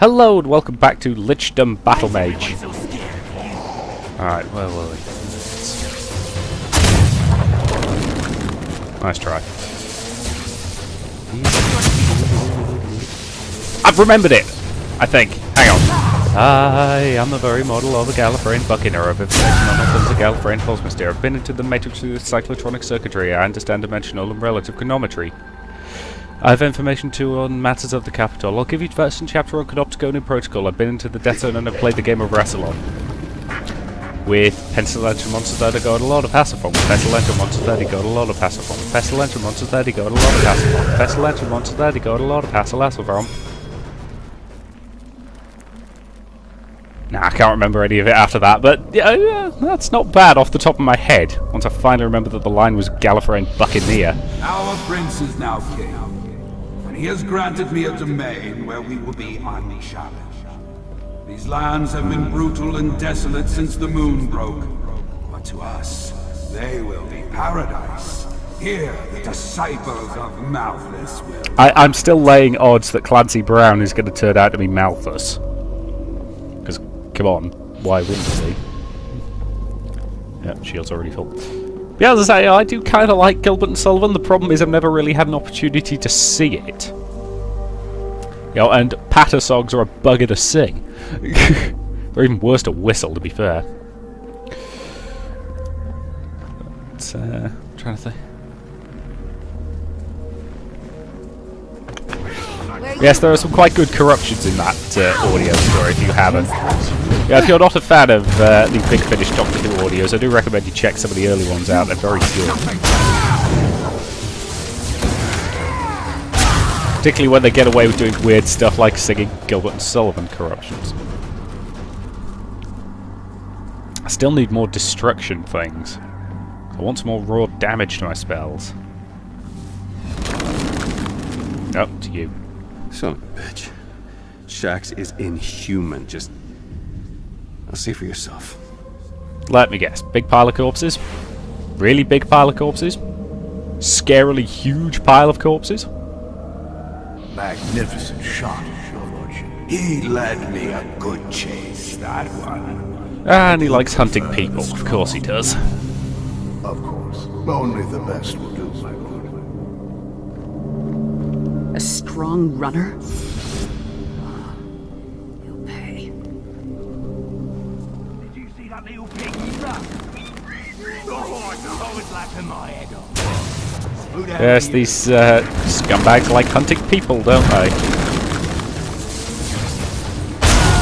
Hello and welcome back to Lichdom Battlemage. Alright, where were we? Nice try. I've remembered it! I think. Hang on. I am the very model of a Gallifreyan Buccaneer. I've information on all things a Gallifreyan holds mystery. I've been into the matrix through the cyclotronic circuitry. I understand dimensional and relative chronometry. I have information too on matters of the capital. I'll give you first and chapter on Canopticonian Protocol. I've been into the Death Zone and I've played the game of Rassilon. With pestilential monsters that got a lot of Passifon. Pestilential monsters that got a lot of Passifon. Pestilential monsters that got a lot of Passifon. Pestilential monsters that got a lot of Passifon. Nah, I can't remember any of it after that, but yeah, that's not bad off the top of my head, once I finally remembered that the line was Gallifreyan Buccaneer. Our prince is now king, and he has granted me a domain where we will be unchallenged. These lands have been brutal and desolate since the moon broke, but to us, they will be paradise. Here, the disciples of Malthus will... I'm still laying odds that Clancy Brown is going to turn out to be Malthus. Because, come on, why wouldn't he? Yeah, shield's already full. Yeah, as I say, I do kind of like Gilbert and Sullivan. The problem is I've never really had an opportunity to see it. You know, and patter songs are a bugger to sing. They're even worse to whistle, to be fair. But, I'm trying to think. Yes, there are some quite good corruptions in that audio story, if you haven't. Yeah, if you're not a fan of the Big Finish Doctor Who audios, I do recommend you check some of the early ones out. They're very good. Particularly when they get away with doing weird stuff like singing Gilbert and Sullivan corruptions. I still need more destruction things. I want some more raw damage to my spells. Oh, to you. Son of a bitch. Shax is inhuman. Just... I'll see for yourself. Let me guess. Big pile of corpses? Really big pile of corpses? Scarily huge pile of corpses? Magnificent shot, your lordship. He led me a good chase, that one. And he likes hunting people. Of course he does. Of course. Only the best will do, my lord. A strong runner? You'll pay. Did you see that little piggy run? Oh, I was laughing my head off. Yes, these scumbags like hunting people, don't they?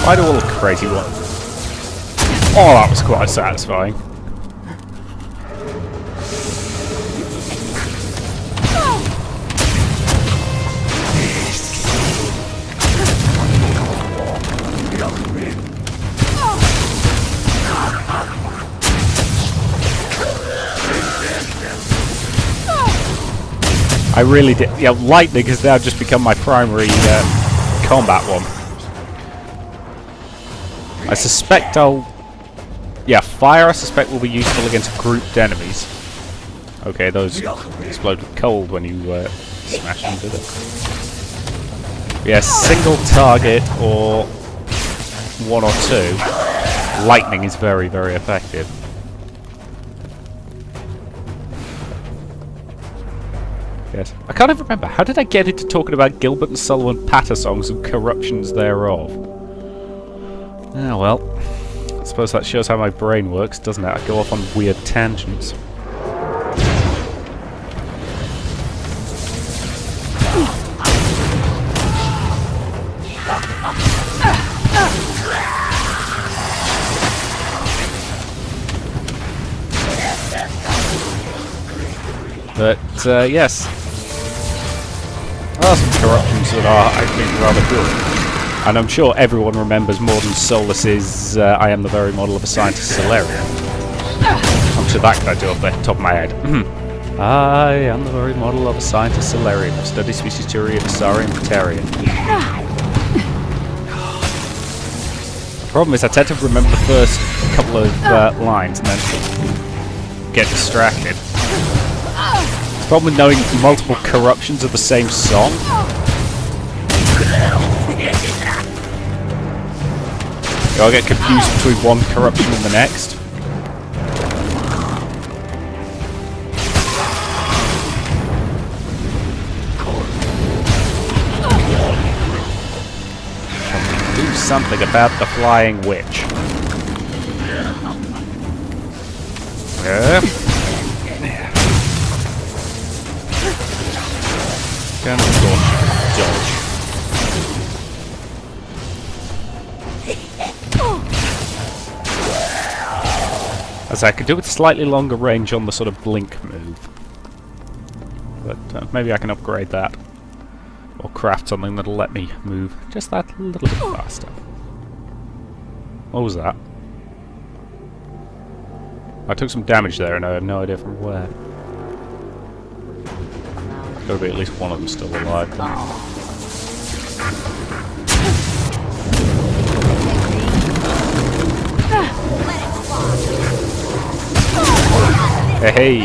Why do all the crazy ones? Oh, that was quite satisfying. I really did. Yeah, lightning has now just become my primary combat one. I suspect I'll... Yeah, fire I suspect will be useful against grouped enemies. Okay, those explode with cold when you smash into them. Yeah, single target or one or two. Lightning is very, very effective. Yes. I can't even remember. How did I get into talking about Gilbert and Sullivan patter songs and corruptions thereof? Ah, well. I suppose that shows how my brain works, doesn't it? I go off on weird tangents. But, yes. There are some corruptions that are, I think, rather good. And I'm sure everyone remembers Morden Solus's I am the very model of a scientist Solarian. I'm sure that I do off the top of my head. I am the very model of a scientist Solarian. I've studied species theory of Asarian Batarian. The problem is I tend to remember the first couple of lines and then get distracted. The problem with knowing multiple corruptions of the same song I get confused between one corruption and the next. Do something about the flying witch. Yeah. Can dodge. As I could do with slightly longer range on the sort of blink move. But maybe I can upgrade that. Or craft something that'll let me move just that little bit faster. What was that? I took some damage there and I have no idea from where. Gotta be at least one of them still alive. Hey!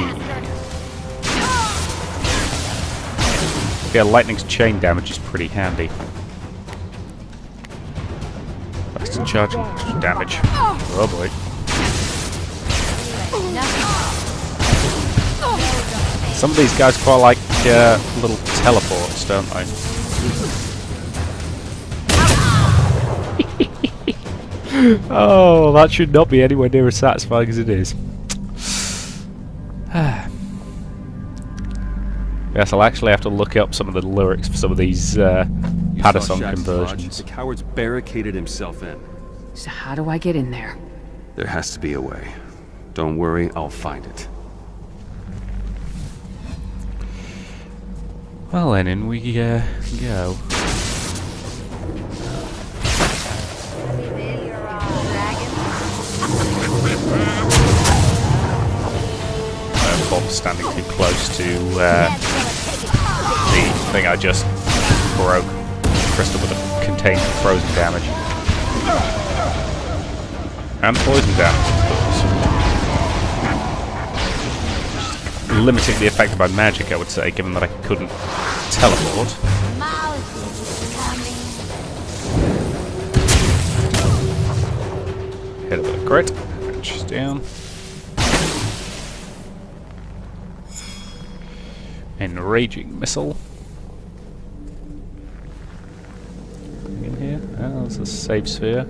Yeah, lightning's chain damage is pretty handy. Fast charge damage. Oh boy. Some of these guys quite like little teleports, don't they? Oh, that should not be anywhere near as satisfying as it is. Yes, I'll actually have to look up some of the lyrics for some of these Patterson conversions. The coward's barricaded himself in. So how do I get in there? There has to be a way. Don't worry, I'll find it. Well then, in we go. Bob standing too close to the thing I just broke. Crystal with a contained frozen damage. And poison damage, of course. Limiting the effect of my magic, I would say, given that I couldn't teleport. Hit it with a crit. She's down. Enraging missile. In here? Oh, there's a save sphere.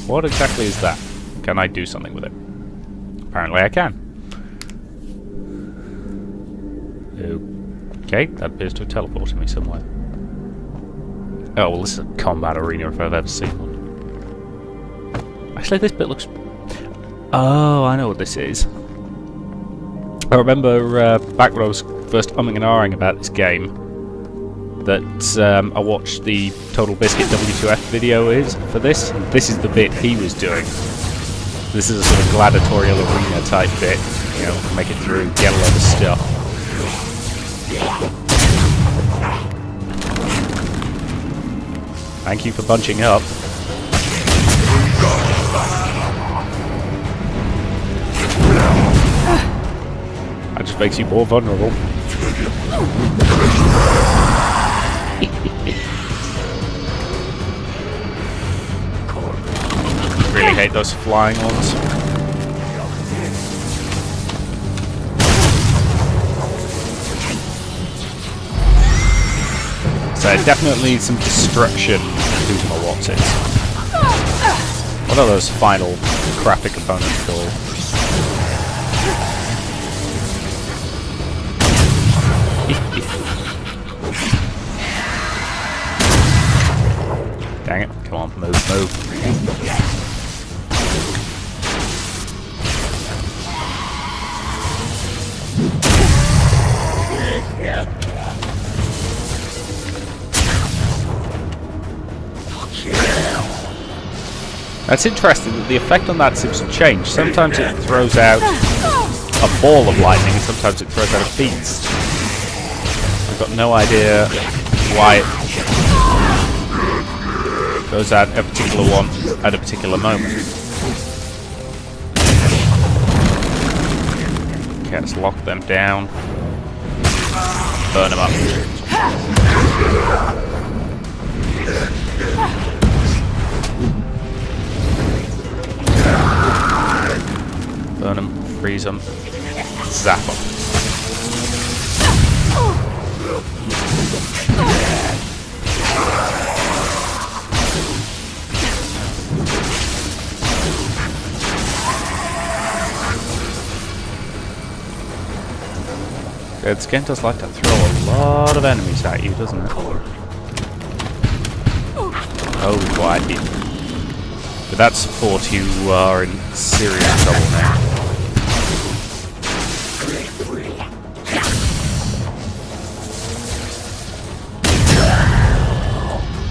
What exactly is that? Can I do something with it? Apparently I can. Okay, that appears to have teleported me somewhere. Oh, well, this is a combat arena if I've ever seen one. Actually, this bit looks... Oh, I know what this is. I remember back when I was first umming and ahhing about this game, that I watched the Total Biscuit W2F video for this, and this is the bit he was doing. This is a sort of gladiatorial arena type bit, you know, make it through, get a lot of stuff. Thank you for bunching up. That just makes you more vulnerable. Really hate those flying ones. So I definitely need some destruction. Who's my what's it? What are those final crafting components called? Dang it. Come on, move, move. That's interesting that the effect on that seems to change. Sometimes it throws out a ball of lightning and sometimes it throws out a beast. I've got no idea why it throws out a particular one at a particular moment. Okay, let's lock them down. Burn them up. Burn them, freeze them, zap them. This game does like to throw a lot of enemies at you, doesn't it? Oh, quite. With that support, you are in serious trouble now.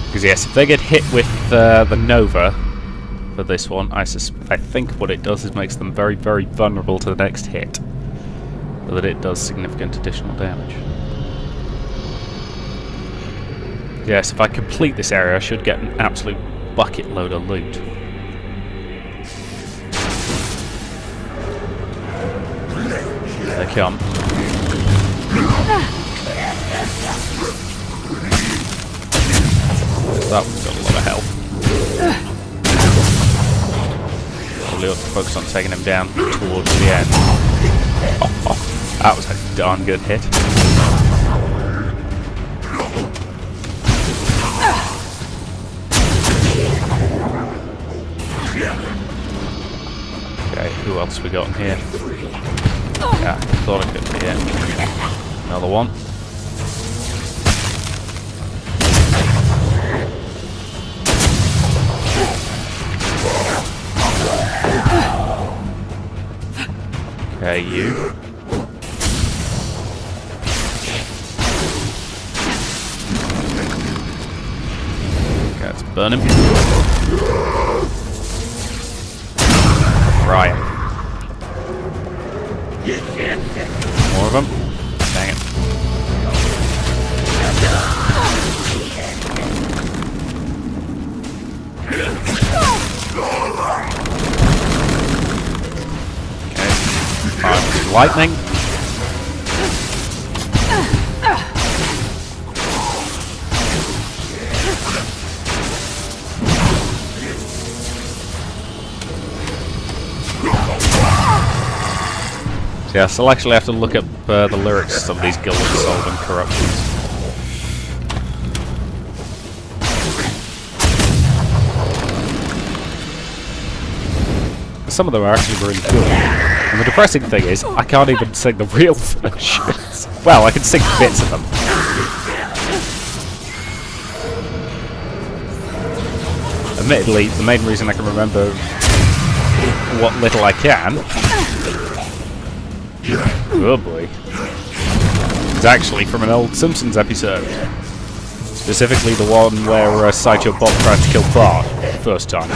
Because yes, if they get hit with the Nova for this one, I think what it does is makes them very, very vulnerable to the next hit. So that it does significant additional damage. Yes, if I complete this area, I should get an absolute bucket load of loot. There they come. That one's got a lot of health. Probably ought to focus on taking him down towards the end. That was a darn good hit. Okay, who else we got in here? Yeah, thought I could be here. Another one. Okay, you. Okay, let's burn him. Fry him. More of them. Dang it. Okay. Lightning. Yes, I'll actually have to look up the lyrics of some of these Guild of Solvent corruptions. Some of them are actually really good. And the depressing thing is, I can't even sing the real versions. Well, I can sing bits of them. Admittedly, the main reason I can remember what little I can, oh boy, it's actually from an old Simpsons episode. Specifically the one where Sideshow Bob tried to kill Bart the first time.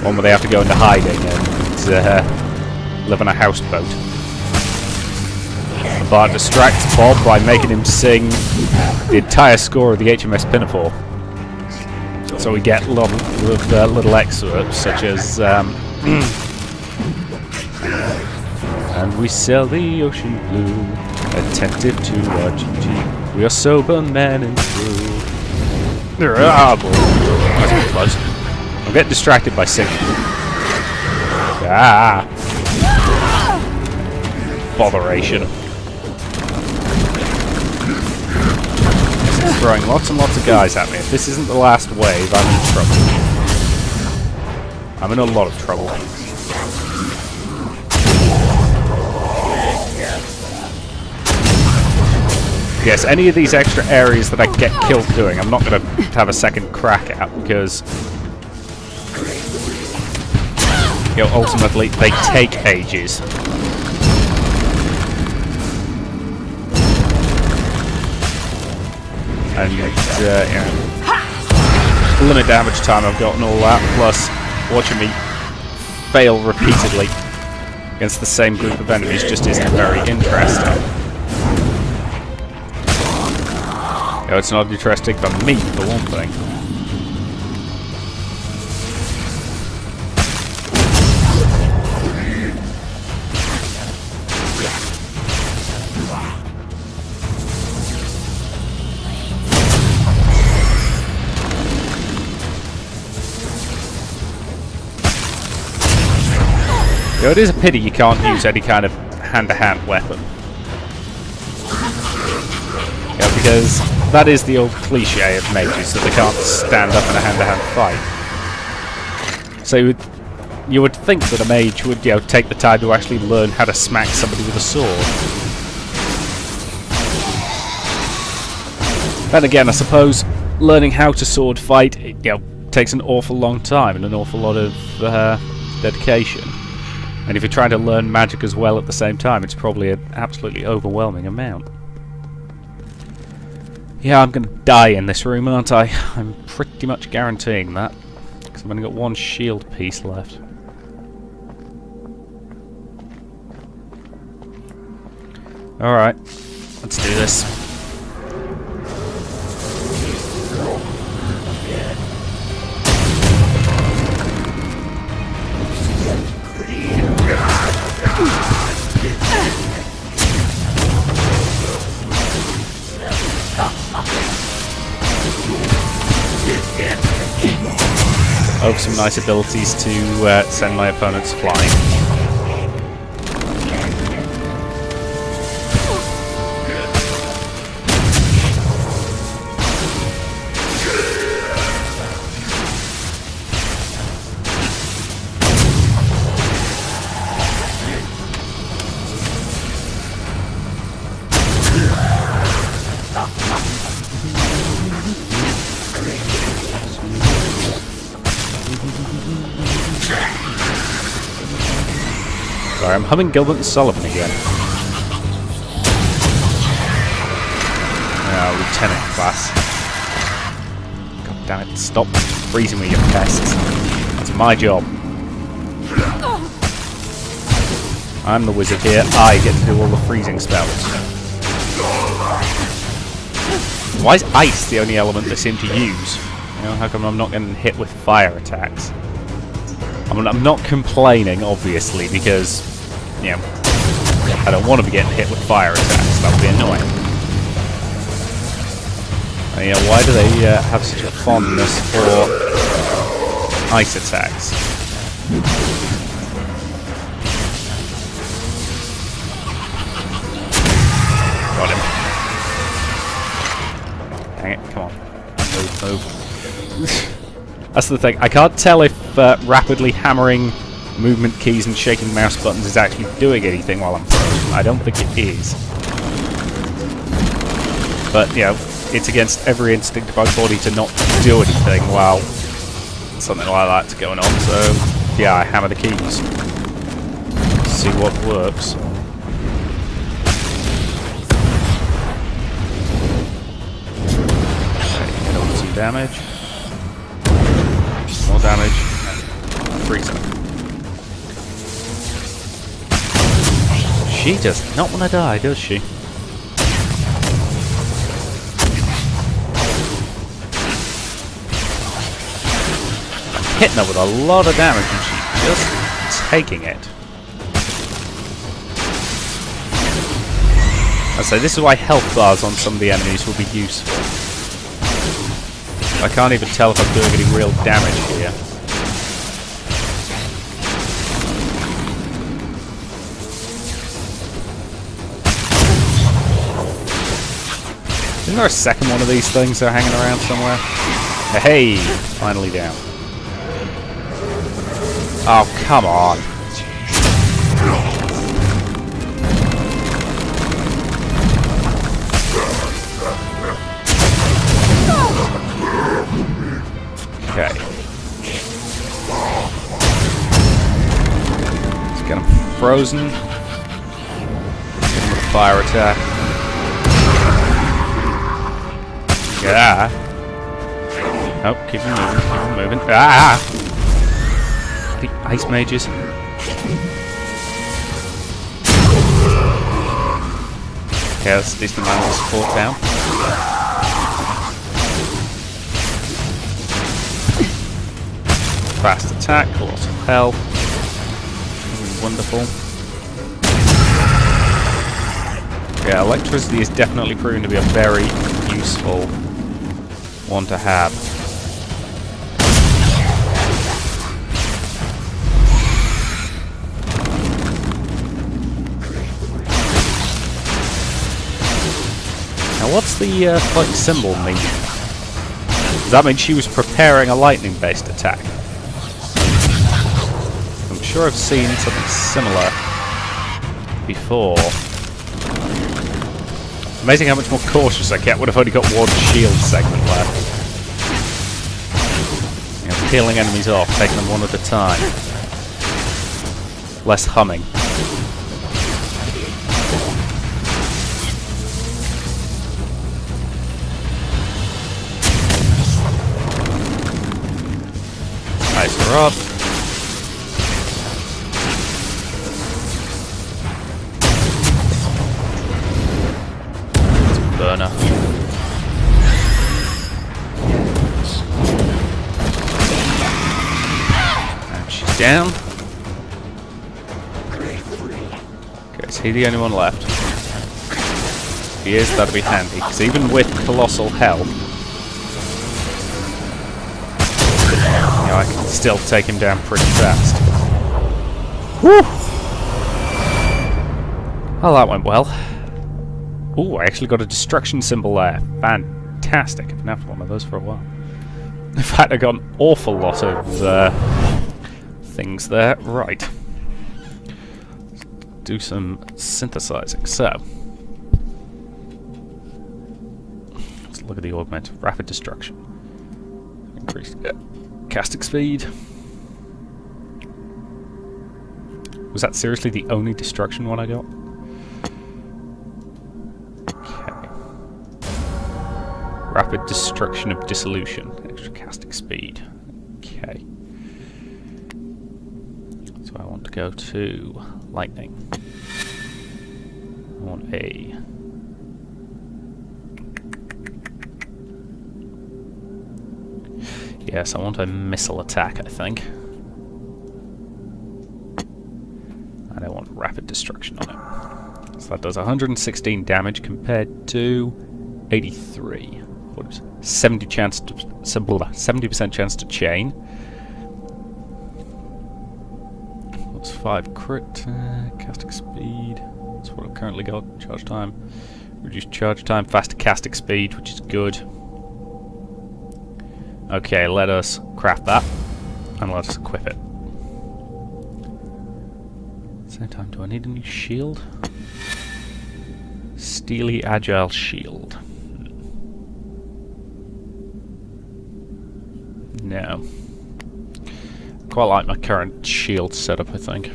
One where they have to go into hiding and live on a houseboat. And Bart distracts Bob by making him sing the entire score of the HMS Pinafore. So we get little excerpts such as and we sail the ocean blue, attentive to our duty. We are sober men and true. Ah, boy. That's pretty close. I'm getting distracted by singing. Ah! Botheration. This is throwing lots and lots of guys at me. If this isn't the last wave, I'm in trouble. I'm in a lot of trouble. Yes, any of these extra areas that I get killed doing, I'm not going to have a second crack at, because ultimately they take ages. And limit damage time I've got and all that, plus watching me fail repeatedly against the same group of enemies just isn't very interesting. It's not interesting for me, for one thing. Though it is a pity you can't use any kind of hand-to-hand weapon. Yeah, because that is the old cliche of mages, that they can't stand up in a hand-to-hand fight. So you would think that a mage would, take the time to actually learn how to smack somebody with a sword. Then again, I suppose learning how to sword fight, takes an awful long time and an awful lot of dedication. And if you're trying to learn magic as well at the same time, it's probably an absolutely overwhelming amount. Yeah, I'm going to die in this room, aren't I? I'm pretty much guaranteeing that. Because I've only got one shield piece left. Alright, let's do this. I have some nice abilities to send my opponents flying. Sorry, I'm humming Gilbert and Sullivan again. Lieutenant class. God damn it, stop freezing me, you pests. That's my job. I'm the wizard here, I get to do all the freezing spells. Why is ice the only element they seem to use? How come I'm not getting hit with fire attacks? I mean, I'm not complaining, obviously, because, I don't want to be getting hit with fire attacks. That would be annoying. Why do they have such a fondness for ice attacks? Got him. Dang it, come on. Move. That's the thing. I can't tell if rapidly hammering movement keys and shaking mouse buttons is actually doing anything while I'm frozen. I don't think it is. But, it's against every instinct of my body to not do anything while something like that's going on. So, I hammer the keys. See what works. Okay, get over some damage. More damage. Freezer. She does not want to die, does she? I'm hitting her with a lot of damage and she's just taking it. So this is why health bars on some of the enemies will be useful. I can't even tell if I'm doing any real damage here. Isn't there a second one of these things that are hanging around somewhere? Hey, finally down. Oh, come on. Okay. Let's get him frozen. Get him with a fire attack. Yeah. Oh, keep him moving, keep him moving. Ah! The ice mages. Okay, let's do some animal support down. Fast attack, lots of health. Wonderful. Yeah, electricity is definitely proven to be a very useful one to have. Now what's the like symbol mean? Does that mean she was preparing a lightning-based attack? I'm sure I've seen something similar before. Amazing how much more cautious I get when I've only got one shield segment left. You know, peeling enemies off, taking them one at a time. Less humming. Nice her up. Burner. And she's down. Okay, is he the only one left? If he is, that'd be handy, because even with colossal help, you know, I can still take him down pretty fast. Whew! Well, that went well. Ooh, I actually got a destruction symbol there. Fantastic. I've been after one of those for a while. In fact, I got an awful lot of things there. Right. Let's do some synthesizing. So, let's look at the augment. Rapid destruction. Increased casting speed. Was that seriously the only destruction one I got? Rapid destruction of dissolution. Extra casting speed. Okay. So I want to go to lightning. I want a... Yes, I want a missile attack, I think. And I want rapid destruction on it. So that does 116 damage compared to 83. 70% chance to chain. That's 5 crit. Casting speed. That's what I've currently got. Charge time. Reduced charge time. Faster casting speed, which is good. Okay, let us craft that. And let us equip it. Same time, do I need a new shield? Steely Agile Shield. No. Quite like my current shield setup, I think.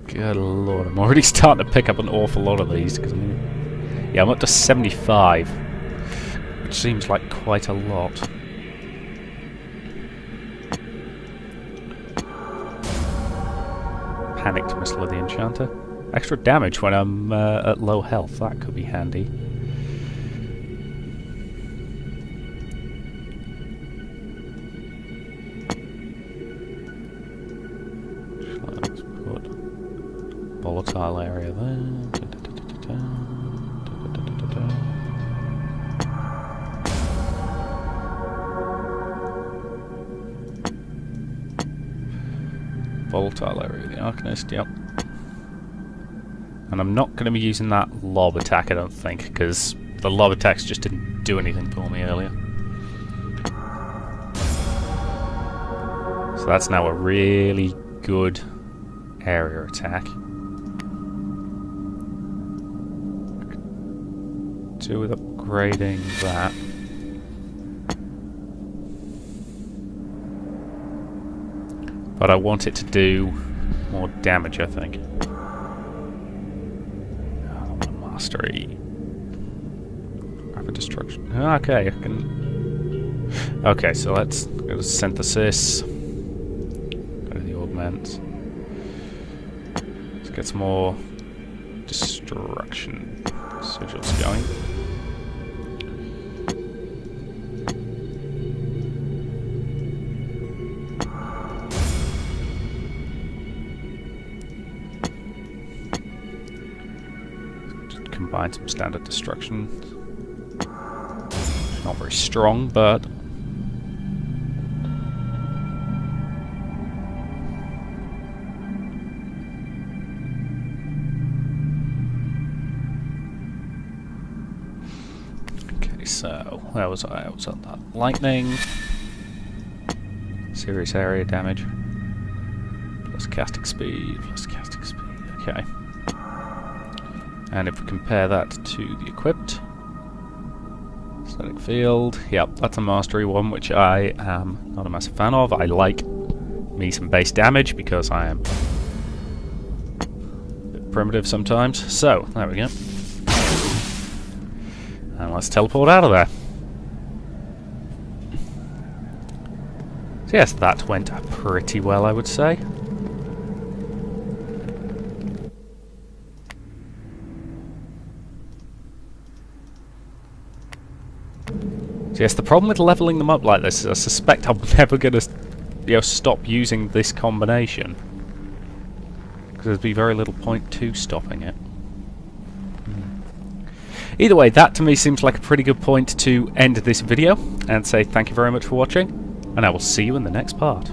Good lord, I'm already starting to pick up an awful lot of these. Cause yeah, I'm up to 75. Which seems like quite a lot. Panicked Missile of the Enchanter. Extra damage when I'm at low health, that could be handy. Let's put volatile area there. Volatile area of the Arcanist, yep. And I'm not going to be using that lob attack, I don't think, because the lob attacks just didn't do anything for me earlier. So that's now a really good area attack. I could do with upgrading that. But I want it to do more damage, I think. Mastery. Rapid destruction. Okay, I can... Okay, so let's go to synthesis. Go to the augment. Let's get some more destruction sigils going. Combine some standard destruction. Not very strong, but so where was I? I was on that. Lightning. Serious area damage. Plus casting speed, plus casting speed. Okay. And if we compare that to the equipped static field, yep, that's a mastery one, which I am not a massive fan of. I like me some base damage because I am a bit primitive sometimes. So, there we go. And let's teleport out of there. So yes, that went pretty well, I would say. So yes, the problem with leveling them up like this is I suspect I'm never going to stop using this combination. Because there'd be very little point to stopping it. Either way, that to me seems like a pretty good point to end this video and say thank you very much for watching, and I will see you in the next part.